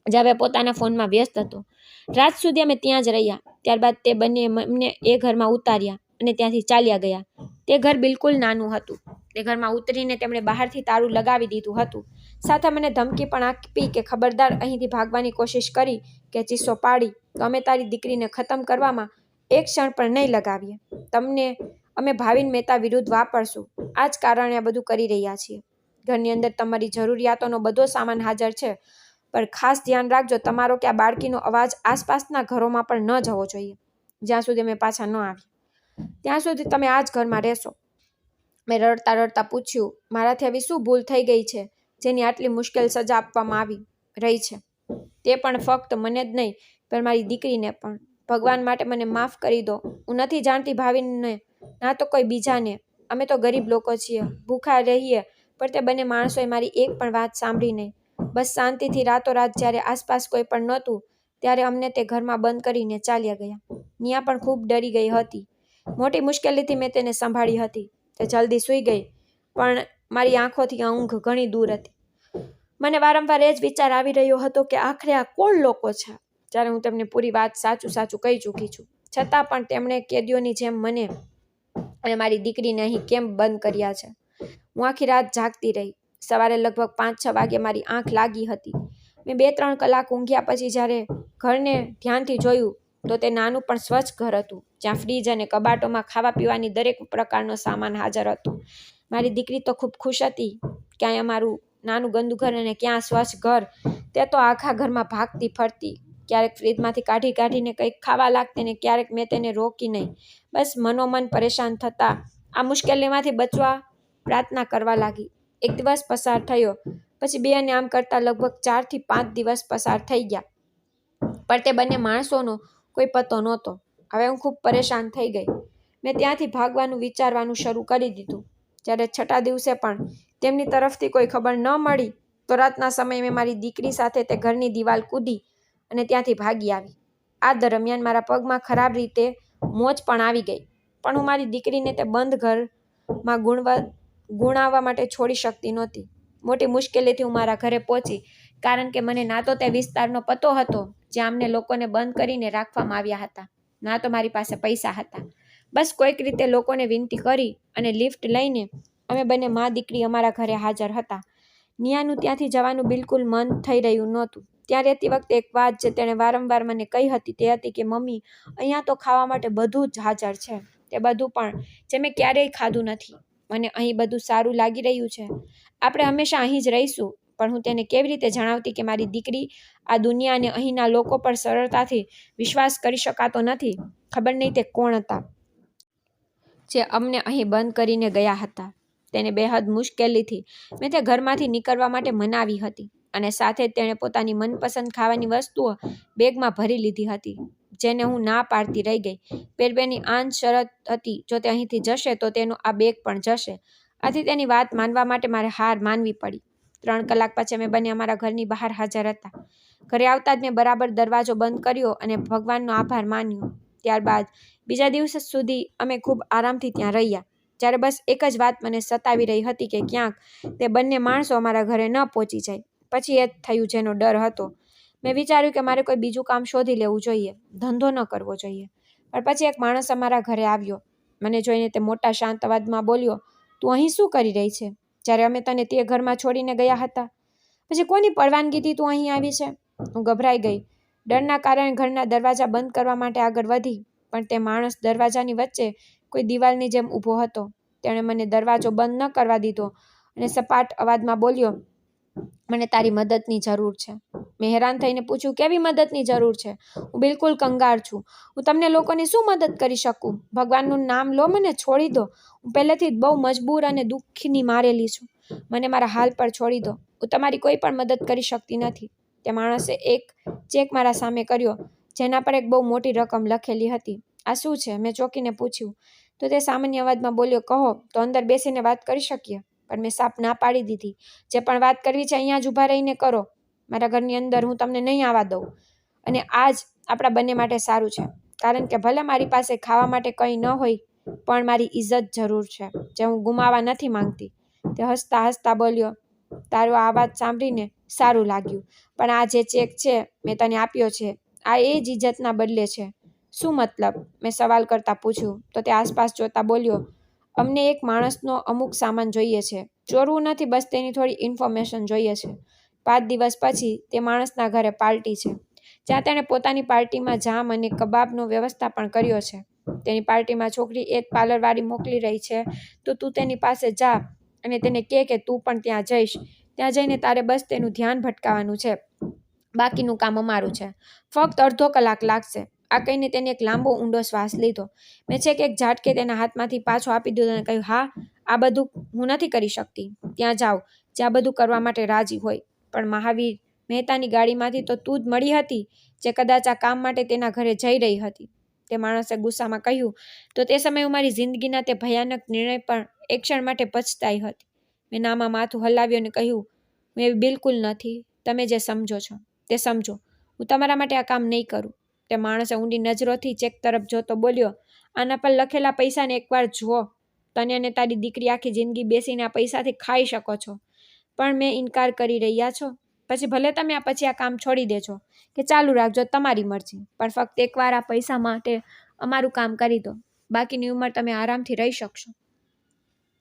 [SPEAKER 1] જે હવે પોતાના ફોનમાં વ્યસ્ત હતો. રાત સુધી અમે ત્યાં જ રહ્યા. ત્યારબાદ તે બંને અમને એ ઘરમાં ઉતાર્યા અને ત્યાંથી ચાલ્યા ગયા. તે ઘર બિલકુલ નાનું હતું. તે ઘરમાં ઉતરીને તેમણે બહારથી તાળું લગાવી દીધું હતું. સાથે મને ધમકી પણ આપી કે ખબરદાર અહીંથી ભાગવાની કોશિશ કરી કે ચીસો પાડી તો અમે તારી દીકરીને ખતમ કરવામાં એક ક્ષણ પણ નહીં લગાવીએ. તમને અમે ભાવિન મહેતા વિરુદ્ધ વાપરશું. આ જ કારણે આ બધું કરી રહ્યા છીએ. ઘરની અંદર તમારી જરૂરિયાતોનો બધો સામાન હાજર છે, પણ ખાસ ધ્યાન રાખજો તમારો કે આ બાળકીનો અવાજ આસપાસના ઘરોમાં પણ ન જવો જોઈએ. જ્યાં સુધી અમે પાછા ન આવીએ ત્યાં સુધી તમે આ જ ઘરમાં રહેશો. મેં રડતા રડતા પૂછ્યું, મારાથી આવી શું ભૂલ થઈ ગઈ છે જેની આટલી મુશ્કેલ સજા આપવામાં આવી રહી છે? તે પણ ફક્ત મને જ નહીં, પણ મારી દીકરીને પણ. ભગવાન માટે મને માફ કરી દો. હું નથી જાણતી ભાવિનને, ના તો કોઈ બીજાને. અમે તો ગરીબ લોકો છીએ, ભૂખા રહીએ, પણ તે બંને માણસોએ મારી એક પણ વાત સાંભળી નહીં. બસ શાંતિથી રાતોરાત જ્યારે આસપાસ કોઈ પણ નહોતું ત્યારે અમને તે ઘરમાં બંધ કરીને ચાલ્યા ગયા. નિયા પણ ખૂબ ડરી ગઈ હતી. મોટી મુશ્કેલીથી મેં તેને સંભાળી હતી. તે જલ્દી સૂઈ ગઈ, પણ મારી આંખોથી ઊંઘ ઘણી દૂર હતી. મને વારંવાર એ જ વિચાર આવી રહ્યો હતો કે આખરે આ કોણ લોકો છે, જ્યારે હું તેમને પૂરી વાત સાચું કહી ચૂકી છું. છતાં પણ તેમણે કેદીઓની જેમ મને અને મારી દીકરીને અહીં કેમ બંધ કર્યા છે? હું આખી રાત જાગતી રહી. સવારે લગભગ 5-6 વાગે મારી આંખ લાગી હતી. મેં 2-3 કલાક ઊંઘ્યા પછી જ્યારે ઘરને ધ્યાનથી જોયું તો તે નાનું પણ સ્વચ્છ ઘર હતું, જ્યાં ફ્રીજ અને કબાટોમાં ખાવા પીવાની દરેક પ્રકારનો સામાન હાજર હતો. મારી દીકરી તો ખૂબ ખુશ હતી. ક્યાંય અમારું નાનું ગંદુ ઘર અને ક્યાં સ્વચ્છ ઘર. તે તો આખા ઘરમાં ભાગતી ફરતી, ક્યારેક ફ્રીજમાંથી કાઢીને કંઈક ખાવા લાગતી ને ક્યારેક મેં તેને રોકી નહીં. બસ મનોમન પરેશાન થતા આ મુશ્કેલીમાંથી બચવા પ્રાર્થના કરવા લાગી. એક દિવસ પસાર થયો, પછી 2 અને આમ કરતાં લગભગ 4 થી 5 દિવસ પસાર થઈ ગયા, પણ તે બંને માણસોનો કોઈ પતો નહોતો. હવે હું ખૂબ પરેશાન થઈ ગઈ. મેં ત્યાંથી ભાગવાનું વિચારવાનું શરૂ કરી દીધું. જ્યારે 6ઠા દિવસે પણ તેમની તરફથી કોઈ ખબર ન મળી તો રાતના સમયે મેં મારી દીકરી સાથે તે ઘરની દિવાલ કૂદી અને ત્યાંથી ભાગી આવી. આ દરમિયાન મારા પગમાં ખરાબ રીતે મોચ પણ આવી ગઈ, પણ હું મારી દીકરીને તે બંધ ઘરમાં ગુણાવવા માટે છોડી શકતી નહોતી. મોટી મુશ્કેલીથી હું મારા ઘરે પહોંચી, કારણ કે મને ના તો તે વિસ્તારનો પતો હતો જ્યાં અમને લોકોને બંધ કરીને રાખવામાં આવ્યા હતા, ના તો મારી પાસે પૈસા હતા. બસ કોઈક રીતે લોકોને વિનંતી કરી અને લિફ્ટ લઈને અમે બંને મા દીકરી અમારા ઘરે હાજર હતા. નિયાનું ત્યાંથી જવાનું બિલકુલ મન થઈ રહ્યું નહોતું. ત્યાં રહેતી વખતે એક વાત જે તેણે વારંવાર મને કહી હતી તે હતી કે મમ્મી, અહીંયા તો ખાવા માટે બધું જ હાજર છે, તે બધું પણ જે મેં ક્યારેય ખાધું નથી. મને અહીં બધું સારું લાગી રહ્યું છે. આપણે હંમેશા અહીં જ રહીશું. પણ હું તેને કેવી રીતે જણાવતી કે મારી દીકરી આ દુનિયા અને અહીંના લોકો પર સરળતાથી વિશ્વાસ કરી શકાતો નથી. ખબર નહીં તે કોણ હતા જે અમને અહીં બંધ કરીને ગયા હતા. તેને બેહદ મુશ્કેલીથી મેં તે ઘરમાંથી નીકળવા માટે મનાવી હતી અને સાથે જ તેણે પોતાની મનપસંદ ખાવાની વસ્તુઓ બેગમાં ભરી લીધી હતી, જેને હું ના પાડતી રહી ગઈ. પેરબેની આન શરત હતી, જો તે અહીંથી જશે તો તેનો આ બેગ પણ જશે. આથી તેની વાત માનવા માટે મારે હાર માનવી પડી. 3 કલાક પછી અમે બંને અમારા ઘરની બહાર હાજર હતા. ઘરે આવતા જ મેં બરાબર દરવાજો બંધ કર્યો અને ભગવાનનો આભાર માન્યો. ત્યારબાદ બીજા દિવસ સુધી અમે ખૂબ આરામથી ત્યાં રહ્યા. જ્યારે બસ એક જ વાત મને સતાવી રહી હતી કે ક્યાંક તે બંને માણસો અમારા ઘરે ન પહોંચી જાય. પછી એ થયું જેનો ડર હતો. મેં વિચાર્યું કે મારે કોઈ બીજું કામ શોધી લેવું જોઈએ, ધંધો ન કરવો જોઈએ. પણ પછી એક માણસ અમારા ઘરે આવ્યો. મને જોઈને તે મોટા શાંત અવાજમાં બોલ્યો, તું અહીં શું કરી રહી છે, જ્યારે અમે તને તે ઘરમાં છોડીને ગયા હતા? પછી કોની પરવાનગીથી તું અહીં આવી છે? હું ગભરાઈ ગઈ. ડરના કારણે ઘરના દરવાજા બંધ કરવા માટે આગળ વધી, પણ તે માણસ દરવાજાની વચ્ચે કોઈ દિવાલની જેમ ઊભો હતો. તેણે મને દરવાજો બંધ ન કરવા દીધો અને સપાટ અવાજમાં બોલ્યો, મને તારી મદદની જરૂર છે. મેં હેરાન થઈને પૂછ્યું, કેવી મદદની જરૂર છે? હું બિલકુલ કંગાળ છું. હું તમને લોકોની શું મદદ કરી શકું? ભગવાનનું નામ લો, મને છોડી દો. હું પહેલેથી જ બહુ મજબૂર અને દુઃખની મારેલી છું. મને મારા હાલ પર છોડી દો. હું તમારી કોઈ પણ મદદ કરી શકતી નથી. તે માણસે એક ચેક મારા સામે કર્યો, જેના પર એક બહુ મોટી રકમ લખેલી હતી. આ શું છે? મેં ચોંકીને પૂછ્યું. તો તે સામાન્ય અવાજમાં બોલ્યો, કહો તો અંદર બેસીને વાત કરી શકીએ. પણ મેં સાપ ના પાડી દીધી. જે પણ વાત કરવી છે અહીંયા જ ઊભા રહીને કરો. મારા ઘરની અંદર હું તમને નહીં આવવા દઉં. અને આ જ આપણા બંને માટે સારું છે, કારણ કે ભલે મારી પાસે ખાવા માટે કંઈ ન હોય, પણ મારી ઇજ્જત જરૂર છે, જે હું ગુમાવવા નથી માંગતી. તે હસતા હસતા બોલ્યો, તારો આ વાત સાંભળીને સારું લાગ્યું, પણ આ જે ચેક છે મેં તને આપ્યો છે, આ એ જ ઇજ્જતના બદલે છે. શું મતલબ? મેં સવાલ કરતા પૂછ્યું. તો તે આસપાસ જોતા બોલ્યો, અમને એક માણસનો અમુક સામાન જોઈએ છે. ચોરવું નથી, બસ તેની થોડી ઇન્ફોર્મેશન જોઈએ છે. 5 દિવસ પછી તે માણસના ઘરે પાર્ટી છે, જ્યાં તેણે પોતાની પાર્ટીમાં જામ અને કબાબનો વ્યવસ્થા પણ કર્યો છે. તેની પાર્ટીમાં છોકરી એક પાર્લરવાળી મોકલી રહી છે, તો તું તેની પાસે જા અને તેને કહે કે તું પણ ત્યાં જઈશ. ત્યાં જઈને તારે બસ તેનું ધ્યાન ભટકાવવાનું છે. બાકીનું કામ અમારું છે. ફક્ત અડધો કલાક લાગશે. આ કહીને તેને એક લાંબો ઊંડો શ્વાસ લીધો. મેં છેક એક ઝાટકે તેના હાથમાંથી પાછો આપી દીધો અને કહ્યું, હા, આ બધું હું નથી કરી શકતી. ત્યાં જાઓ જ્યાં બધું કરવા માટે રાજી હોય. પણ મહાવીર મહેતાની ગાડીમાંથી તો તું જ મળી હતી, જે કદાચ આ કામ માટે તેના ઘરે જઈ રહી હતી. તે માણસે ગુસ્સામાં કહ્યું. તો તે સમયે હું મારી જિંદગીના તે ભયાનક નિર્ણય પણ એક ક્ષણ માટે પછતાઈ હતી. મેં નામાં માથું હલાવ્યું અને કહ્યું, હું એવી બિલકુલ નથી. તમે જે સમજો છો તે સમજો. હું તમારા માટે આ કામ નહીં કરું. તે માણસે ઊંડી નજરોથી ચેક તરફ જોતો બોલ્યો, આના પર લખેલા પૈસાને એકવાર જુઓ. તને અને તારી દીકરી આખી જિંદગી બેસીને આ પૈસાથી ખાઈ શકો છો, પણ મેં ઇનકાર કરી રહ્યા છો. પછી ભલે તમે આ કામ છોડી દેજો કે ચાલુ રાખજો, તમારી મરજી. પણ ફક્ત એકવાર આ પૈસા માટે અમારું કામ કરી દો. બાકીની ઉંમર તમે આરામથી રહી શકશો.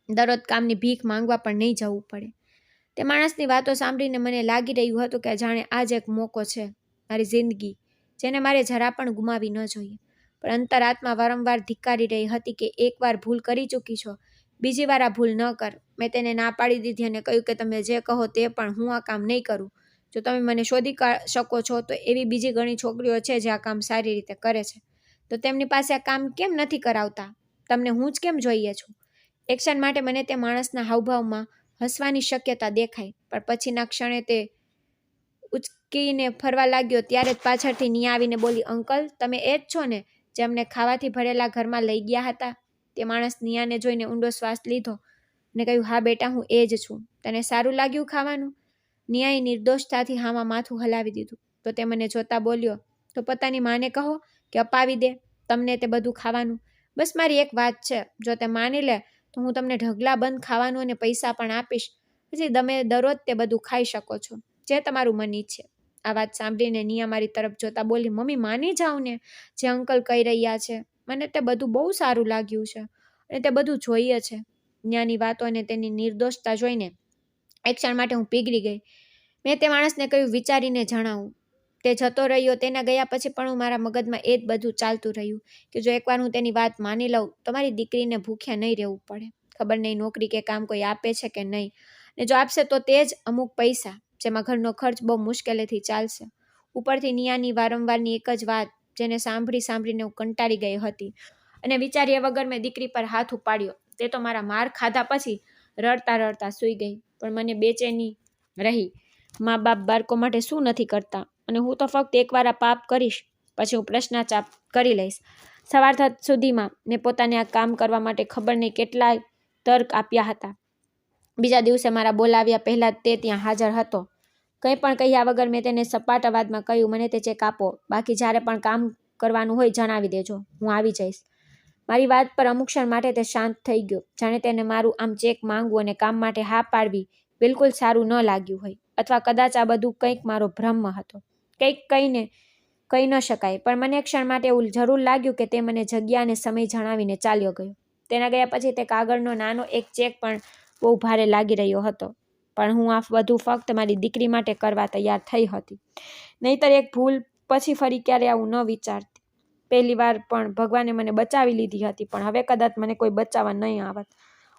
[SPEAKER 1] દરરોજ કામની ભીખ માંગવા પણ નહીં જવું પડે. તે માણસની વાતો સાંભળીને મને લાગી રહ્યું હતું કે જાણે આ જ એક મોકો છે, મારી જિંદગી, જેને મારે જરા પણ ગુમાવી ન જોઈએ. પણ અંતરાત્મા વારંવાર ધિક્કારી રહી હતી કે એકવાર ભૂલ કરી ચૂકી છો, બીજી વાર આ ભૂલ ન કર. મેં તેને ના પાડી દીધી અને કહ્યું કે તમે જે કહો તે, પણ હું આ કામ નહીં કરું. જો તમે મને શોધી શકો છો તો એવી બીજી ઘણી છોકરીઓ છે જે આ કામ સારી રીતે કરે છે, તો તેમની પાસે આ કામ કેમ નથી કરાવતા? તમને હું જ કેમ જોઈએ છું? એક ક્ષણ માટે મને તે માણસના હાવભાવમાં હસવાની શક્યતા દેખાઈ, પણ પછીના ક્ષણે તે ઉચકીને ફરવા લાગ્યો. ત્યારે જ પાછળથી નિયા આવીને બોલી, અંકલ, તમે એ જ છો ને જે અમને ખાવાથી ભરેલા ઘરમાં લઈ ગયા હતા? તે માણસ નિયાને જોઈને ઊંડો શ્વાસ લીધો અને કહ્યું, હા બેટા, હું એ જ છું. તને સારું લાગ્યું ખાવાનું? નિયાએ નિર્દોષતાથી હામાં માથું હલાવી દીધું. તો તે મને જોતા બોલ્યો, તો પોતાની માને કહો કે અપાવી દે તમને તે બધું ખાવાનું. બસ મારી એક વાત છે, જો તે માની લે તો હું તમને ઢગલાબંધ ખાવાનું અને પૈસા પણ આપીશ. પછી તમે દરરોજ તે બધું ખાઈ શકો છો, જે તમારું મન ઈચ્છે. આ વાત સાંભળીને નિયા મારી તરફ જોતા બોલી, મમ્મી માની જાઉં ને જે અંકલ કહી રહ્યા છે? મને તે બધું બહુ સારું લાગ્યું છે અને તે બધું જોઈએ છે. નિયાની વાતો અને તેની નિર્દોષતા જોઈને એક ક્ષણ માટે હું પીગળી ગઈ. મેં તે માણસને કહ્યું, વિચારીને જણાવું. તે જતો રહ્યો. તેના ગયા પછી પણ મારા મગજમાં એ જ બધું ચાલતું રહ્યું કે જો એકવાર હું તેની વાત માની લઉં તો મારી દીકરીને ભૂખ્યા નહીં રહેવું પડે. ખબર નહીં નોકરી કે કામ કોઈ આપે છે કે નહીં, ને જો આપશે તો તે જ અમુક પૈસા જેમાં ઘરનો ખર્ચ બહુ મુશ્કેલીથી ચાલશે. ઉપરથી નિયાની વારંવારની એક જ વાત જેને સાંભળીને હું કંટાળી ગઈ હતી અને વિચાર્યા વગર મેં દીકરી પર હાથ ઉપાડ્યો. તે તો મારા માર ખાધા પછી રડતા સૂઈ ગઈ. પણ મને બેચેની રહી. મા બાપ બાળકો માટે શું નથી કરતા, અને હું તો ફક્ત એકવાર આ પાપ કરીશ, પછી હું પ્રશ્નાચાપ કરી લઈશ. સવાર સુધીમાં મેં પોતાને આ કામ કરવા માટે ખબર નહીં કેટલાય તર્ક આપ્યા હતા. બીજા દિવસે મારા બોલાવ્યા પહેલા તે ત્યાં હાજર હતો. કંઈ પણ કહ્યા વગર મેં તેને સપાટ અવાજમાં કહ્યું, મને તે ચેક આપો, બાકી જ્યારે પણ કામ કરવાનું હોય જણાવી દેજો, હું આવી જઈશ. મારી વાત પર અમુક ક્ષણ માટે તે શાંત થઈ ગયો, જાણે તેને મારું આમ ચેક માંગવું અને કામ માટે હા પાડવી બિલકુલ સારું ન લાગ્યું હોય, અથવા કદાચ આ બધું કંઈક મારો ભ્રમ હતો, કંઈક કહી ન શકાય. પણ મને એક ક્ષણ માટે એવું જરૂર લાગ્યું કે તે મને જગ્યા અને સમય જણાવીને ચાલ્યો ગયો. તેના ગયા પછી તે કાગળનો નાનો એક ચેક પણ બહુ ભારે લાગી રહ્યો હતો, પણ હું આ બધું ફક્ત મારી દીકરી માટે કરવા તૈયાર થઈ હતી. નહીંતર એક ભૂલ પછી ફરી ક્યારે આવું ન વિચારતી. પહેલી વાર પણ ભગવાને મને બચાવી લીધી હતી, પણ હવે કદાચ મને કોઈ બચાવવા નહીં આવત.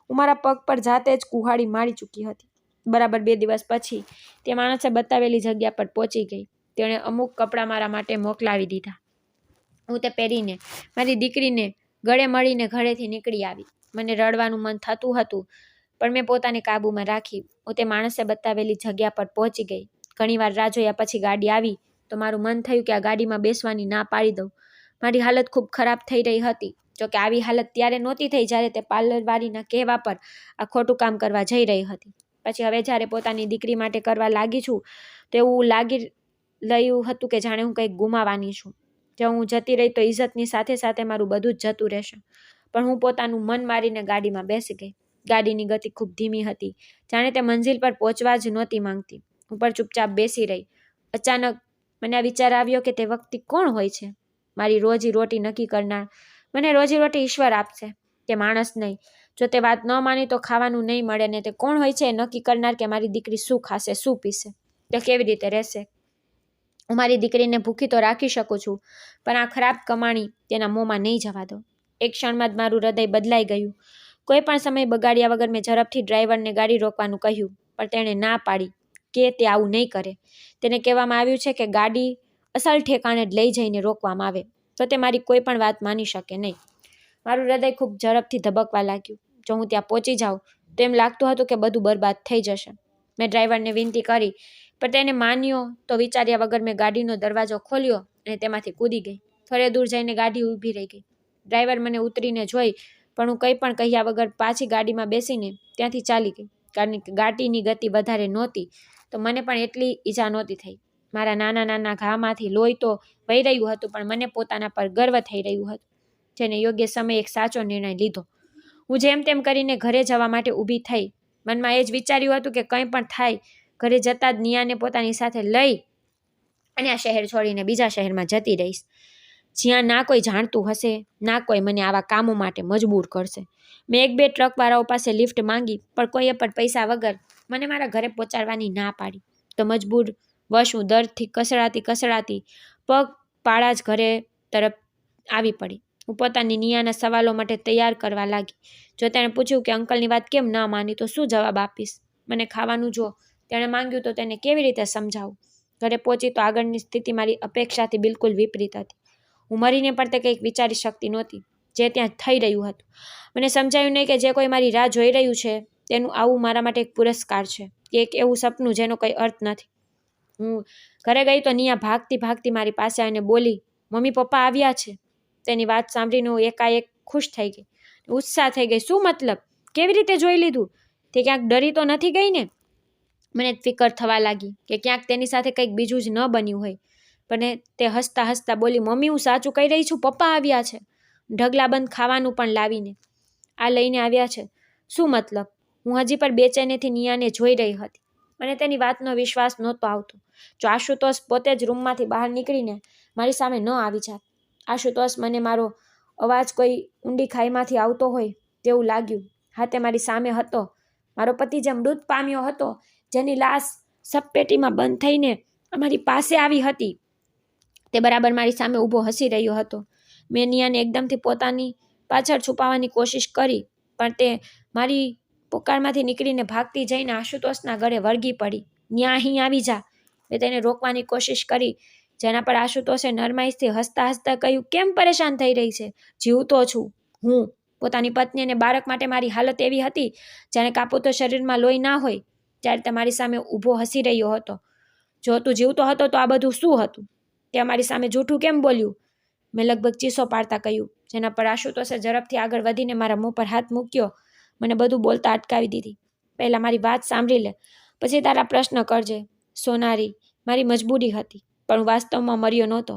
[SPEAKER 1] હું મારા પગ પર જાતે જ કુહાડી મારી ચૂકી હતી. બરાબર 2 દિવસ પછી તે માણસે બતાવેલી જગ્યા પર પહોંચી ગઈ. તેણે અમુક કપડાં મારા માટે મોકલાવી દીધા. હું તે પહેરીને મારી દીકરીને ગળે મળીને ઘરેથી નીકળી આવી. મને રડવાનું મન થતું હતું, પણ મેં પોતાને કાબૂમાં રાખી. હું તે માણસે બતાવેલી જગ્યા પર પહોંચી ગઈ. ઘણીવાર રાહ જોયા પછી ગાડી આવી તો મારું મન થયું કે આ ગાડીમાં બેસવાની ના પાડી દઉં. મારી હાલત ખૂબ ખરાબ થઈ રહી હતી. જોકે આવી હાલત ત્યારે નહોતી થઈ જ્યારે તે પાર્લરવાળીના કહેવા પર આ ખોટું કામ કરવા જઈ રહી હતી. પછી હવે જ્યારે પોતાની દીકરી માટે કરવા લાગી છું તો એવું લાગી રહ્યું હતું કે જાણે હું કંઈક ગુમાવવાની છું. જો હું જતી રહી તો ઇજ્જતની સાથે સાથે મારું બધું જ જતું રહેશે. પણ હું પોતાનું મન મારીને ગાડીમાં બેસી ગઈ. ગાડીની ગતિ ખૂબ ધીમી હતી, જાણે તે મંજિલ પર પહોંચવા જ નહોતી માંગતી. ઉપર ચૂપચાપ બેસી રહી. અચાનક મને આ વિચાર આવ્યો કે તે વ્યક્તિ કોણ હોય છે? મારી રોજી રોટી નક્કી કરનાર. મને રોજી રોટી ઈશ્વર આપશે, તે માણસ નહીં. જો તે વાત ન માની તો ખાવાનું નહીં મળે, ને તે કોણ હોય છે એ નક્કી કરનાર કે મારી દીકરી શું ખાશે, શું પીશે, તે કેવી રીતે રહેશે. હું મારી દીકરીને ભૂખી તો રાખી શકું છું, પણ આ ખરાબ કમાણી તેના મોંમાં નહીં જવા દો. એક ક્ષણમાં જ મારું હૃદય બદલાઈ ગયું. કોઈ પણ સમય બગાડ્યા વગર મેં ઝડપથી ડ્રાઈવરને ગાડી રોકવાનું કહ્યું, પણ તેણે ના પાડી કે તે આવું નહીં કરે. તેને કહેવામાં આવ્યું છે કે ગાડી અસલ ઠેકાણે જ લઈ જઈને રોકવામાં આવે તો તે મારી કોઈ પણ વાત માની શકે નહીં. મારું હૃદય ખૂબ ઝડપથી ધબકવા લાગ્યું. જો હું ત્યાં પહોંચી જાઉં તો એમ લાગતું હતું કે બધું બરબાદ થઈ જશે. મેં ડ્રાઈવરને વિનંતી કરી, પણ તેને માન્યો તો વિચાર્યા વગર મેં ગાડીનો દરવાજો ખોલ્યો અને તેમાંથી કૂદી ગઈ. થોડે દૂર જઈને ગાડી ઊભી રહી ગઈ. ડ્રાઈવર મને ઉતરીને જોઈ, પણ હું કંઈ પણ કહ્યા વગર પાછી ગાડીમાં બેસીને ત્યાંથી ચાલી ગઈ. કારણ કે ગાડીની ગતિ વધારે નહોતી તો મને પણ એટલી ઈજા નહોતી થઈ. મારા નાના ઘામાંથી લોહી તો વહી રહ્યું હતું, પણ મને પોતાના પર ગર્વ થઈ રહ્યું હતું, જેને યોગ્ય સમયે એક સાચો નિર્ણય લીધો. હું જેમ તેમ કરીને ઘરે જવા માટે ઊભી થઈ. મનમાં એ જ વિચાર્યું હતું કે કંઈ પણ થાય, ઘરે જતાં જ નિયાને પોતાની સાથે લઈ અને આ શહેર છોડીને બીજા શહેરમાં જતી રહીશ, જ્યાં ના કોઈ જાણતું હશે, ના કોઈ મને આવા કામો માટે મજબૂર કરશે. મેં 1-2 ટ્રકવાળાઓ પાસે લિફ્ટ માંગી, પણ કોઈએ પણ પૈસા વગર મને મારા ઘરે પહોંચાડવાની ના પાડી. તો મજબૂર વશ હું દર્દથી કસડાતી પગ પાળા જ ઘરે તરફ આવી પડી. હું પોતાની નિયાના સવાલો માટે તૈયાર કરવા લાગી. જો તેણે પૂછ્યું કે અંકલની વાત કેમ ન માની તો શું જવાબ આપીશ? મને ખાવાનું જો તેણે માંગ્યું તો તેને કેવી રીતે સમજાવું? ઘરે પહોંચી તો આગળની સ્થિતિ મારી અપેક્ષાથી બિલકુલ વિપરીત હતી. હું મરીને પણ તે કંઈક વિચારી શકતી નહોતી જે ત્યાં થઈ રહ્યું હતું. મને સમજાયું નહીં કે જે કોઈ મારી રાહ જોઈ રહ્યું છે તેનું આવું મારા માટે એક પુરસ્કાર છે, કે એક એવું સપનું જેનો કંઈ અર્થ નથી. હું ઘરે ગઈ તો નિયા ભાગતી મારી પાસે આવીને બોલી, મમ્મી પપ્પા આવ્યા છે. તેની વાત સાંભળીને હું એકાએક ખુશ થઈ ગઈ, ઉત્સાહ થઈ ગઈ. શું મતલબ? કેવી રીતે જોઈ લીધું? તે ક્યાંક ડરી તો નથી ગઈ ને? મને ફિકર થવા લાગી કે ક્યાંક તેની સાથે કંઈક બીજું જ ન બન્યું હોય. પણ તે હસતા હસતા બોલી, મમ્મી હું સાચું કહી રહી છું, પપ્પા આવ્યા છે, ઢગલાબંધ ખાવાનું પણ લાવીને આ લઈને આવ્યા છે. શું મતલબ? હું હજી પણ બેચેનીથી નિયાને જોઈ રહી હતી. મને તેની વાતનો વિશ્વાસ નહોતો આવતો. જો આશુતોષ પોતે જ રૂમમાંથી બહાર નીકળીને મારી સામે ન આવી જાત. આશુતોષ, મને મારો અવાજ કોઈ ઊંડી ખાઈમાંથી આવતો હોય તેવું લાગ્યું. હા, તે મારી સામે હતો. મારો પતિ જે મૃત પામ્યો હતો, જેની લાશ શબપેટીમાં બંધ થઈને અમારી પાસે આવી હતી, તે બરાબર મારી સામે ઊભો હસી રહ્યો હતો. મેં નિયાને એકદમથી પોતાની પાછળ છુપાવવાની કોશિશ કરી, પણ તે મારી પોકારમાંથી નીકળીને ભાગતી જઈને આશુતોષના ગળે વળગી પડી. નિયા, અહીં આવી જા. મેં તેને રોકવાની કોશિશ કરી, જેના પર આશુતોષે નરમાઈથી હસતા હસતા કહ્યું, કેમ પરેશાન થઈ રહી છે? જીવતો છું હું. પોતાની પત્ની અને બાળક માટે મારી હાલત એવી હતી જાણે કાપો તો શરીરમાં લોહી ના હોય. ત્યારે તે મારી સામે ઊભો હસી રહ્યો હતો. જો તું જીવતો હતો તો આ બધું શું હતું? તે મારી સામે જૂઠું કેમ બોલ્યું? મેં લગભગ ચીસો પાડતા કહ્યું, જેના પર આશુતોષે ઝડપથી આગળ વધીને મારા મોં પર હાથ મૂક્યો. મને બધું બોલતા અટકાવી દીધી. પહેલાં મારી વાત સાંભળી લે, પછી તારા પ્રશ્ન કરજે. સોનારી, મારી મજબૂરી હતી, પણ વાસ્તવમાં મર્યો નહોતો.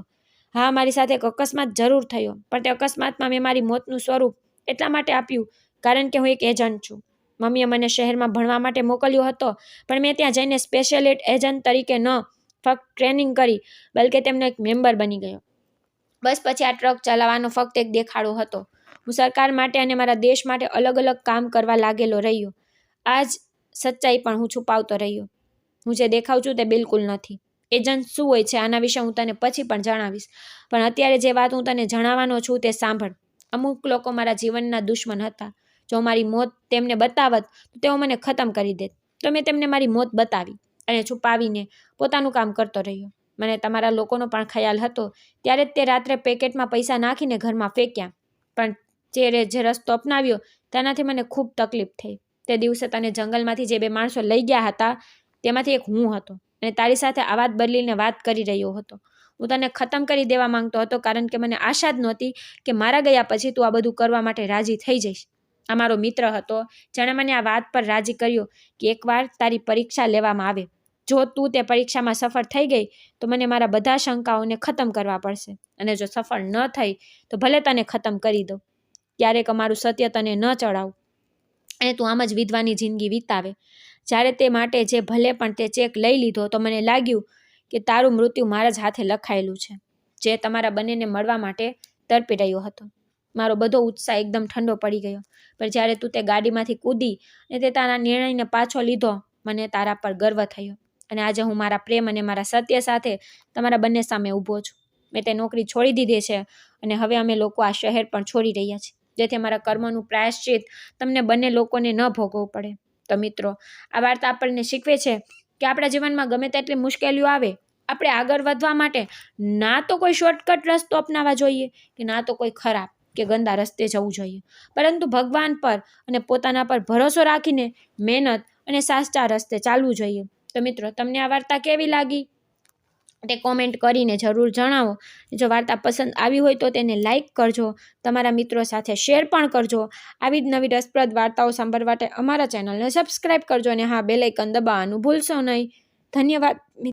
[SPEAKER 1] હા, મારી સાથે એક અકસ્માત જરૂર થયો, પણ તે અકસ્માતમાં મેં મારી મોતનું સ્વરૂપ એટલા માટે આપ્યું કારણ કે હું એક એજન્ટ છું. મમ્મીએ મને શહેરમાં ભણવા માટે મોકલ્યો હતો, પણ મેં ત્યાં જઈને સ્પેશિયલ એજન્ટ તરીકે ન ફક્ત ટ્રેનિંગ કરી, બલકે તેમનો એક મેમ્બર બની ગયો. બસ પછી આ ટ્રક ચલાવવાનો ફક્ત એક દેખાડો હતો. હું સરકાર માટે અને મારા દેશ માટે અલગ અલગ કામ કરવા લાગેલો રહ્યો. આ જ સચ્ચાઈ પણ હું છુપાવતો રહ્યો. હું જે દેખાઉં છું તે બિલકુલ નથી. એજન્ટ શું હોય છે આના વિશે હું તને પછી પણ જણાવીશ, પણ અત્યારે જે વાત હું તને જણાવવાનો છું તે સાંભળ. અમુક લોકો મારા જીવનના દુશ્મન હતા. જો મારી મોત તેમને બતાવત તો તેઓ મને ખતમ કરી દેત. તો મેં તેમને મારી મોત બતાવી અને છુપાવીને પોતાનું કામ કરતો રહ્યો. મને તમારા લોકોનો પણ ખ્યાલ હતો, ત્યારે જ તે રાત્રે પેકેટમાં પૈસા નાખીને ઘરમાં ફેંક્યા. પણ જે રસ્તો અપનાવ્યો તેનાથી મને ખૂબ તકલીફ થઈ. તે દિવસે તને જંગલમાંથી જે 2 માણસો લઈ ગયા હતા તેમાંથી એક હું હતો, અને તારી સાથે આ વાત બદલીને વાત કરી રહ્યો હતો. હું તને ખતમ કરી દેવા માંગતો હતો, કારણ કે મને આશા જ નહોતી કે મારા ગયા પછી તું આ બધું કરવા માટે રાજી થઈ જઈશ. આ મારો મિત્ર હતો, જેણે મને આ વાત પર રાજી કર્યો કે એકવાર તારી પરીક્ષા લેવામાં આવે. જો તું તે પરીક્ષામાં સફળ થઈ ગઈ તો મને મારા બધા શંકાઓને ખતમ કરવા પડશે, અને જો સફળ ન થઈ તો ભલે તને ખતમ કરી દઉં. ક્યારેક અમારું સત્ય તને ન ચડાવું અને તું આમ જ વિધવાની જિંદગી વિતાવે. જ્યારે તે માટે જે ભલે પણ તે ચેક લઈ લીધો તો મને લાગ્યું કે તારું મૃત્યુ મારા જ હાથે લખાયેલું છે, જે તમારા બંનેને મળવા માટે તડપી રહ્યો હતો. મારો બધો ઉત્સાહ એકદમ ઠંડો પડી ગયો. પણ જ્યારે તું તે ગાડીમાંથી કૂદી અને તે તારા નિર્ણયને પાછો લીધો, મને તારા પર ગર્વ થયો. અને આજે હું મારા પ્રેમ અને મારા સત્ય સાથે તમારા બંને સામે ઊભો છું. મેં તે નોકરી છોડી દીધી છે, અને હવે અમે લોકો આ શહેર પણ છોડી રહ્યા છીએ, જેથી અમારા કર્મોનું પ્રાયશ્ચિત તમને બંને લોકોને ન ભોગવવું પડે. તો મિત્રો, આ વાર્તા આપણને શીખવે છે કે આપણા જીવનમાં ગમે તેટલી મુશ્કેલીઓ આવે, આપણે આગળ વધવા માટે ના તો કોઈ શોર્ટકટ રસ્તો અપનાવવા જોઈએ, કે ના તો કોઈ ખરાબ કે ગંદા રસ્તે જવું જોઈએ, પરંતુ ભગવાન પર અને પોતાના પર ભરોસો રાખીને મહેનત અને સાચા રસ્તે ચાલવું જોઈએ. તો મિત્રો, તમને આ વાર્તા કેવી લાગી તે કોમેન્ટ કરીને જરૂર જણાવો. જો વાર્તા પસંદ આવી હોય તો તેને લાઈક કરજો, તમારા મિત્રો સાથે શેર પણ કરજો. આવી જ નવી રસપ્રદ વાર્તાઓ સાંભળવા માટે અમારા ચેનલને સબસ્ક્રાઈબ કરજો, અને હા, બેલ આઇકન દબાવવાનું ભૂલશો નહીં. ધન્યવાદ.